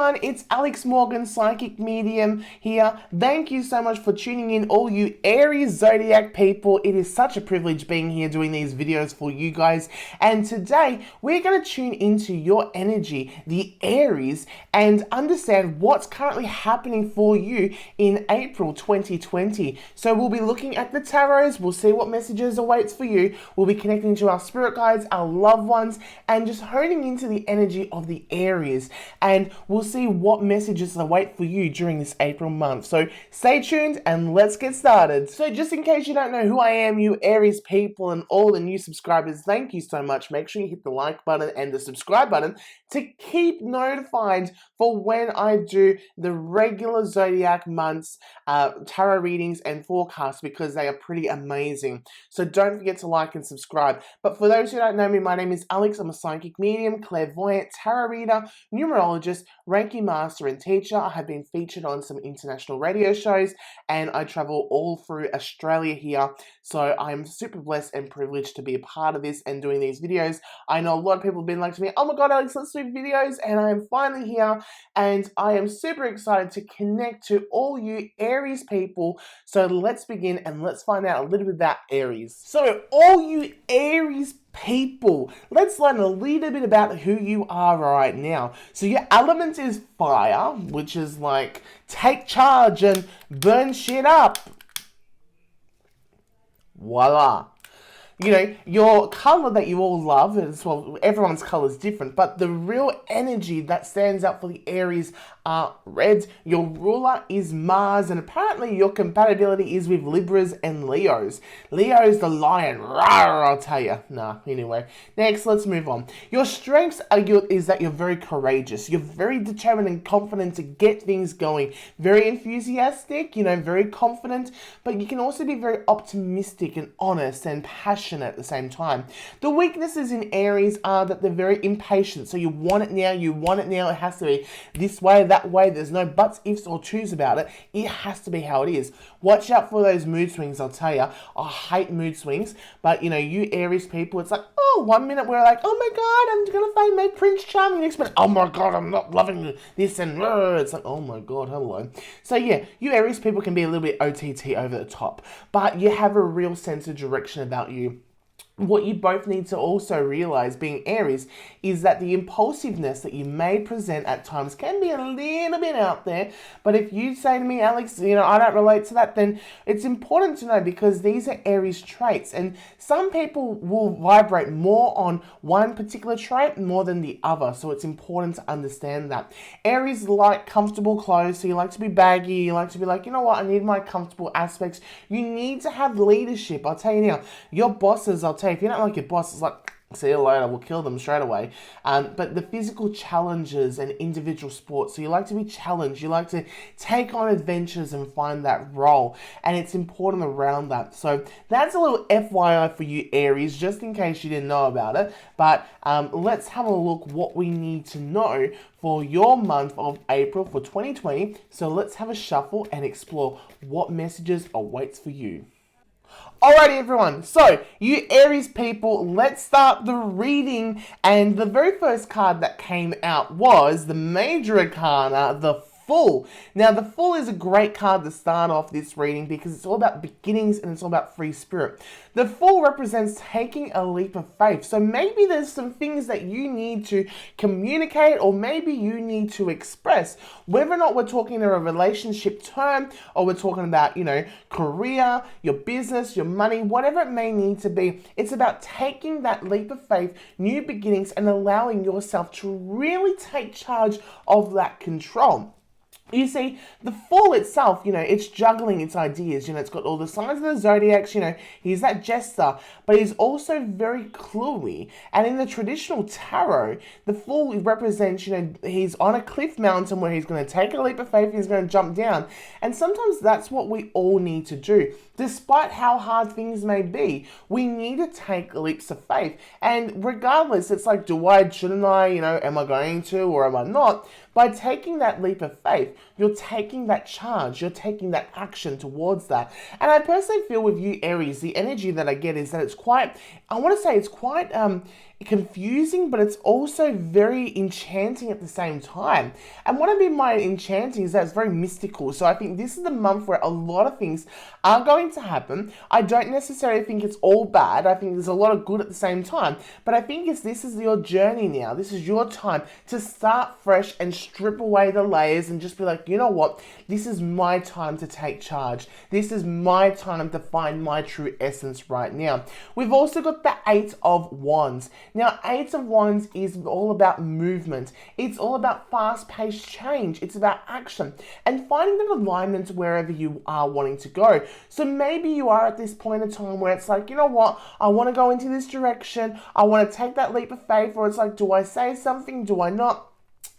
everyone, it's Alex Morgan, Psychic Medium here. Thank you so much for tuning in, all you Aries Zodiac people. It is such a privilege being here doing these videos for you guys. And today, we're going to tune into your energy, the Aries, and understand what's currently happening for you in April 2020. So we'll be looking at the tarots, we'll see what messages awaits for you, we'll be connecting to our spirit guides, our loved ones, and just honing into the energy of the Aries, and we'll see what messages await for you during this April month. So stay tuned and let's get started. So just in case you don't know who I am, you Aries people and all the new subscribers, thank you so much. Make sure you hit the like button and the subscribe button to keep notified for when I do the regular zodiac months tarot readings and forecasts, because they are pretty amazing. So don't forget to like and subscribe. But for those who don't know me, my name is Alex. I'm a psychic medium, clairvoyant, tarot reader, numerologist, Reiki master and teacher. I have been featured on some international radio shows and I travel all through Australia here. So I'm super blessed and privileged to be a part of this and doing these videos. I know a lot of people have been like to me, oh my god Alex, let's do videos, and I am finally here and I am super excited to connect to all you Aries people. So let's begin and let's find out a little bit about Aries. So all you Aries people, let's learn a little bit about who you are right now. So your element is fire, which is like take charge and burn shit up. Voila. You know, your color that you all love is, well, everyone's color is different, but the real energy that stands out for the Aries are red. Your ruler is Mars, and apparently your compatibility is with Libras and Leos. Leo's the lion. Rawr, I'll tell you. Nah, anyway. Next, let's move on. Your strengths is that you're very courageous. You're very determined and confident to get things going. Very enthusiastic, you know, very confident, but you can also be very optimistic and honest and passionate at the same time. The weaknesses in Aries are that they're very impatient. So you want it now, it has to be this way, that way. There's no buts, ifs, or twos about it. It has to be how it is. Watch out for those mood swings, I'll tell you. I hate mood swings, but you know, you Aries people, it's like, oh, 1 minute we're like, oh my god, I'm gonna find my Prince Charming. Next minute, oh my god, I'm not loving this, and it's like, oh my god, hello. So yeah, you Aries people can be a little bit OTT, over the top, but you have a real sense of direction about you. What you both need to also realize, being Aries, is that the impulsiveness that you may present at times can be a little bit out there. But if you say to me, Alex, you know, I don't relate to that, then it's important to know, because these are Aries traits. And some people will vibrate more on one particular trait more than the other. So it's important to understand that. Aries like comfortable clothes, so you like to be baggy, you like to be like, you know what, I need my comfortable aspects. You need to have leadership. I'll tell you now, your bosses, I'll tell you, if you don't like your boss, it's like, see you later, we'll kill them straight away. But the physical challenges and individual sports, so you like to be challenged, you like to take on adventures and find that role, and it's important around that. So that's a little FYI for you Aries, just in case you didn't know about it. But let's have a look what we need to know for your month of April for 2020. So let's have a shuffle and explore what messages awaits for you. Alrighty everyone, so you Aries people, let's start the reading, and the very first card that came out was the Major Arcana, the Fool. Now the Fool is a great card to start off this reading because it's all about beginnings and it's all about free spirit. The Fool represents taking a leap of faith. So maybe there's some things that you need to communicate, or maybe you need to express. Whether or not we're talking in a relationship term, or we're talking about, you know, career, your business, your money, whatever it may need to be, it's about taking that leap of faith, new beginnings, and allowing yourself to really take charge of that control. You see, the Fool itself, you know, it's juggling its ideas. You know, it's got all the signs of the zodiacs. You know, he's that jester, but he's also very cluey. And in the traditional tarot, the Fool represents, you know, he's on a cliff mountain where he's going to take a leap of faith, he's going to jump down. And sometimes that's what we all need to do. Despite how hard things may be, we need to take leaps of faith. And regardless, it's like, shouldn't I, you know, am I going to or am I not? By taking that leap of faith, you're taking that charge, you're taking that action towards that. And I personally feel with you, Aries, the energy that I get is that it's quite, I want to say it's quite confusing, but it's also very enchanting at the same time. And what I mean by enchanting is that it's very mystical. So I think this is the month where a lot of things are going to happen. I don't necessarily think it's all bad. I think there's a lot of good at the same time. But I think this is your journey now. This is your time to start fresh and strip away the layers and just be like, you know what? This is my time to take charge. This is my time to find my true essence right now. We've also got the Eight of Wands. Now, Eight of Wands is all about movement. It's all about fast-paced change. It's about action and finding that alignment wherever you are wanting to go. So maybe you are at this point in time where it's like, you know what? I want to go into this direction. I want to take that leap of faith, or it's like, do I say something? Do I not?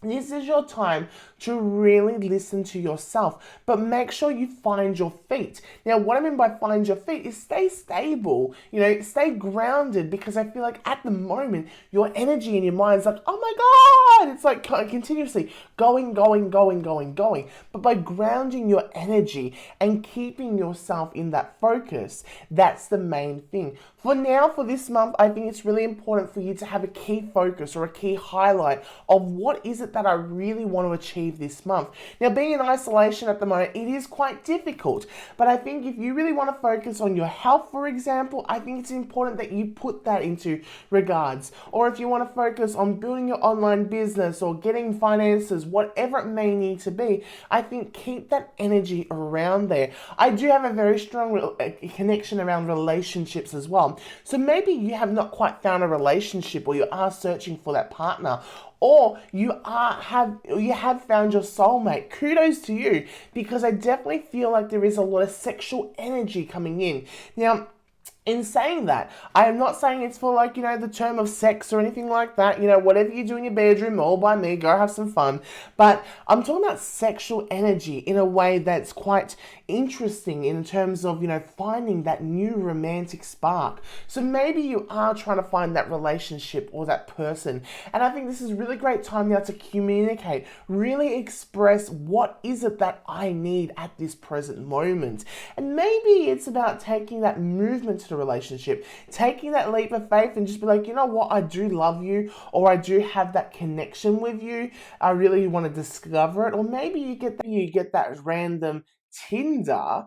This is your time to really listen to yourself, but make sure you find your feet. Now, what I mean by find your feet is stay stable, stay grounded, because I feel like at the moment, your energy in your mind is like, oh my God, it's like continuously going. But by grounding your energy and keeping yourself in that focus, that's the main thing. For now, for this month, I think it's really important for you to have a key focus or a key highlight of what is it that I really want to achieve this month. Now, being in isolation at the moment, it is quite difficult, but I think if you really want to focus on your health, for example, I think it's important that you put that into regards. Or if you want to focus on building your online business or getting finances, whatever it may need to be, I think keep that energy around there. I do have a very strong connection around relationships as well. So maybe you have not quite found a relationship, or you are searching for that partner, or you have found your soulmate. Kudos to you, because I definitely feel like there is a lot of sexual energy coming in. Now, in saying that, I am not saying it's for the term of sex or anything like that. Whatever you do in your bedroom, all by me, go have some fun. But I'm talking about sexual energy in a way that's quite interesting in terms of, finding that new romantic spark. So maybe you are trying to find that relationship or that person. And I think this is a really great time now to communicate, really express what is it that I need at this present moment. And maybe it's about taking that movement to the relationship, taking that leap of faith and just be like, you know what, I do love you, or I do have that connection with you. I really want to discover it. Or maybe you get that random Tinder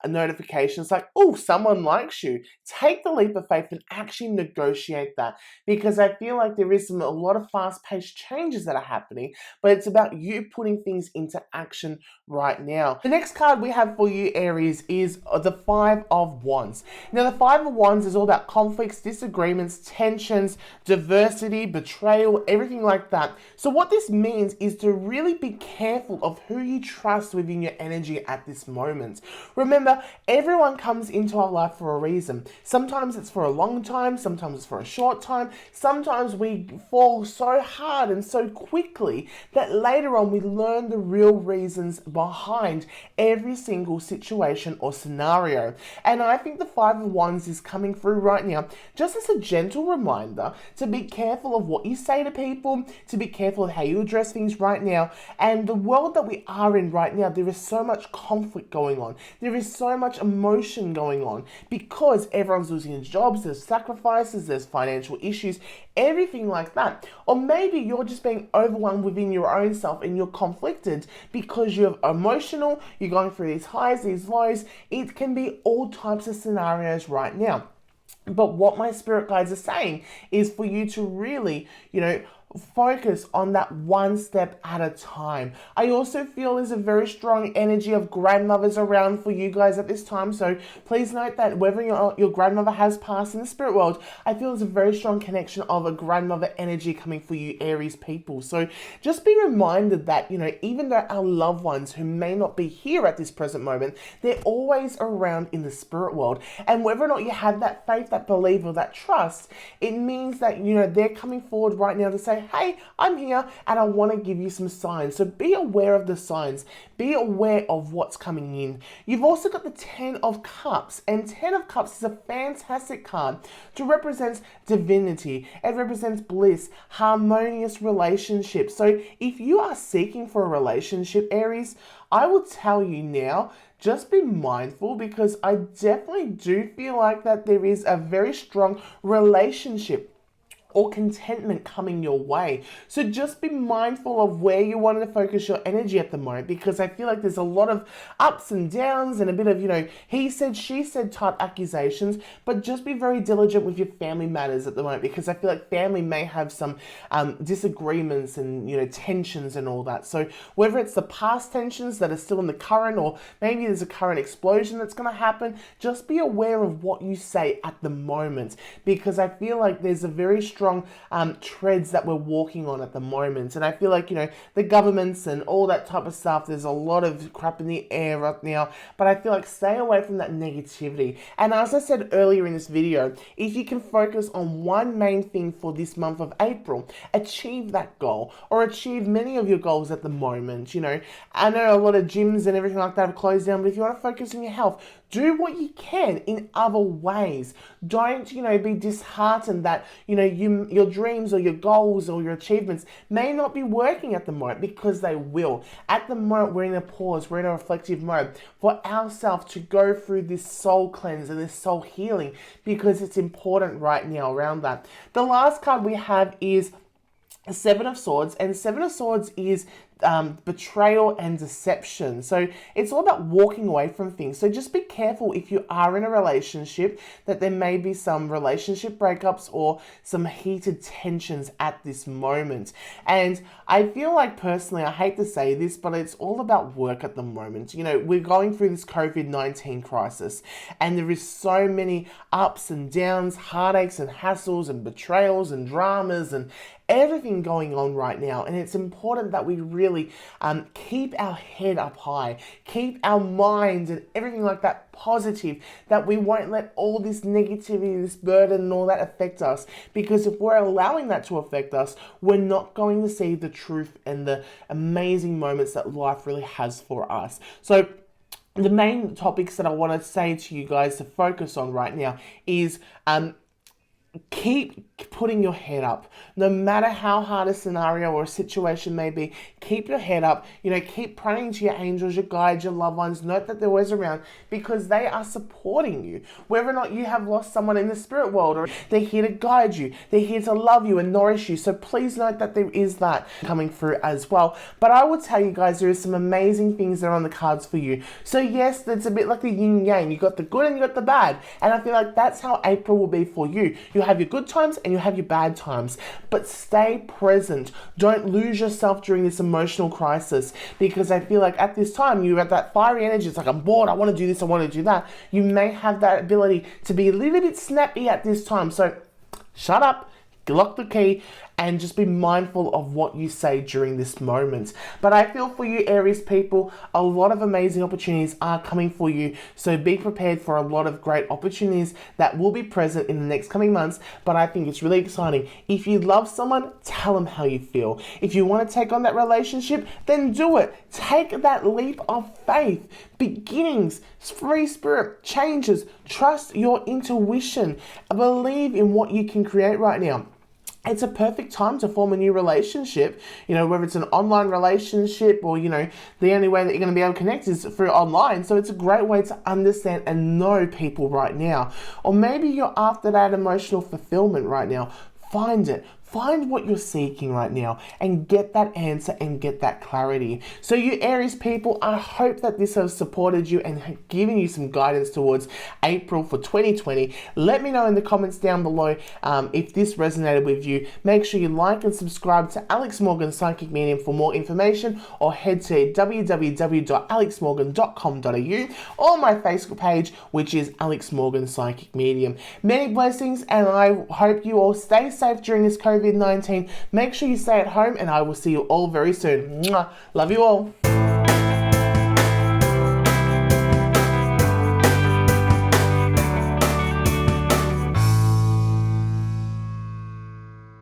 notifications like, oh, someone likes you. Take the leap of faith and actually negotiate that, because I feel like there is a lot of fast-paced changes that are happening, but it's about you putting things into action right now. The next card we have for you, Aries, is the Five of Wands. Now, the Five of Wands is all about conflicts, disagreements, tensions, diversity, betrayal, everything like that. So what this means is to really be careful of who you trust within your energy at this moment. Remember, everyone comes into our life for a reason. Sometimes it's for a long time, sometimes it's for a short time. Sometimes we fall so hard and so quickly that later on we learn the real reasons behind every single situation or scenario. And I think the Five of Wands is coming through right now just as a gentle reminder to be careful of what you say to people, to be careful of how you address things right now. And the world that we are in right now, there is so much conflict going on. There is so much emotion going on because everyone's losing jobs, there's sacrifices, there's financial issues, everything like that. Or maybe you're just being overwhelmed within your own self and you're conflicted because you're emotional, you're going through these highs, these lows. It can be all types of scenarios right now. But what my spirit guides are saying is for you to really, focus on that one step at a time. I also feel there's a very strong energy of grandmothers around for you guys at this time. So please note that whether your grandmother has passed in the spirit world, I feel there's a very strong connection of a grandmother energy coming for you, Aries people. So just be reminded that, even though our loved ones who may not be here at this present moment, they're always around in the spirit world. And whether or not you have that faith, that belief, or that trust, it means that, they're coming forward right now to say, say, hey, I'm here and I want to give you some signs. So be aware of the signs. Be aware of what's coming in. You've also got the 10 of Cups, and 10 of Cups is a fantastic card to represent divinity. It represents bliss, harmonious relationships. So if you are seeking for a relationship, Aries, I will tell you now, just be mindful, because I definitely do feel like that there is a very strong relationship or contentment coming your way. So just be mindful of where you want to focus your energy at the moment, because I feel like there's a lot of ups and downs and a bit of, he said, she said type accusations, but just be very diligent with your family matters at the moment, because I feel like family may have some disagreements and, tensions and all that. So whether it's the past tensions that are still in the current, or maybe there's a current explosion that's going to happen, just be aware of what you say at the moment, because I feel like there's a very strong treads that we're walking on at the moment. And I feel like, the governments and all that type of stuff, there's a lot of crap in the air right now, but I feel like stay away from that negativity. And as I said earlier in this video, if you can focus on one main thing for this month of April, achieve that goal, or achieve many of your goals at the moment. I know a lot of gyms and everything like that have closed down, but if you want to focus on your health, do what you can in other ways. Don't, be disheartened that, your dreams or your goals or your achievements may not be working at the moment, because they will. At the moment, we're in a pause, we're in a reflective mode for ourselves to go through this soul cleanse and this soul healing, because it's important right now around that. The last card we have is Seven of Swords, and Seven of Swords is betrayal and deception. So it's all about walking away from things. So just be careful if you are in a relationship, that there may be some relationship breakups or some heated tensions at this moment. And I feel like personally, I hate to say this, but it's all about work at the moment. We're going through this COVID-19 crisis, and there is so many ups and downs, heartaches and hassles and betrayals and dramas and everything going on right now. And it's important that we really keep our head up high, keep our minds and everything like that positive, that we won't let all this negativity, this burden and all that affect us, because if we're allowing that to affect us, we're not going to see the truth and the amazing moments that life really has for us. So the main topics that I want to say to you guys to focus on right now is keep putting your head up. No matter how hard a scenario or a situation may be, keep your head up. Keep praying to your angels, your guides, your loved ones. Note that they're always around, because they are supporting you. Whether or not you have lost someone in the spirit world, or they're here to guide you, they're here to love you and nourish you. So please note that there is that coming through as well. But I will tell you guys, there is some amazing things that are on the cards for you. So yes, it's a bit like the yin yang. You got the good and you got the bad. And I feel like that's how April will be for you. You'll have your good times and you have your bad times, but stay present. Don't lose yourself during this emotional crisis, because I feel like at this time you have that fiery energy. It's like, I'm bored, I want to do this, I want to do that. You may have that ability to be a little bit snappy at this time. So shut up, lock the key, and just be mindful of what you say during this moment. But I feel for you, Aries people, a lot of amazing opportunities are coming for you. So be prepared for a lot of great opportunities that will be present in the next coming months. But I think it's really exciting. If you love someone, tell them how you feel. If you want to take on that relationship, then do it. Take that leap of faith. Beginnings, free spirit, changes. Trust your intuition. Believe in what you can create right now. It's a perfect time to form a new relationship, whether it's an online relationship or, the only way that you're going to be able to connect is through online. So it's a great way to understand and know people right now. Or maybe you're after that emotional fulfillment right now. Find it. Find what you're seeking right now and get that answer and get that clarity. So you Aries people, I hope that this has supported you and given you some guidance towards April for 2020. Let me know in the comments down below if this resonated with you. Make sure you like and subscribe to Alex Morgan Psychic Medium for more information, or head to www.alexmorgan.com.au, or my Facebook page, which is Alex Morgan Psychic Medium. Many blessings, and I hope you all stay safe during this COVID-19. Make sure you stay at home, and I will see you all very soon. Mwah. Love you all.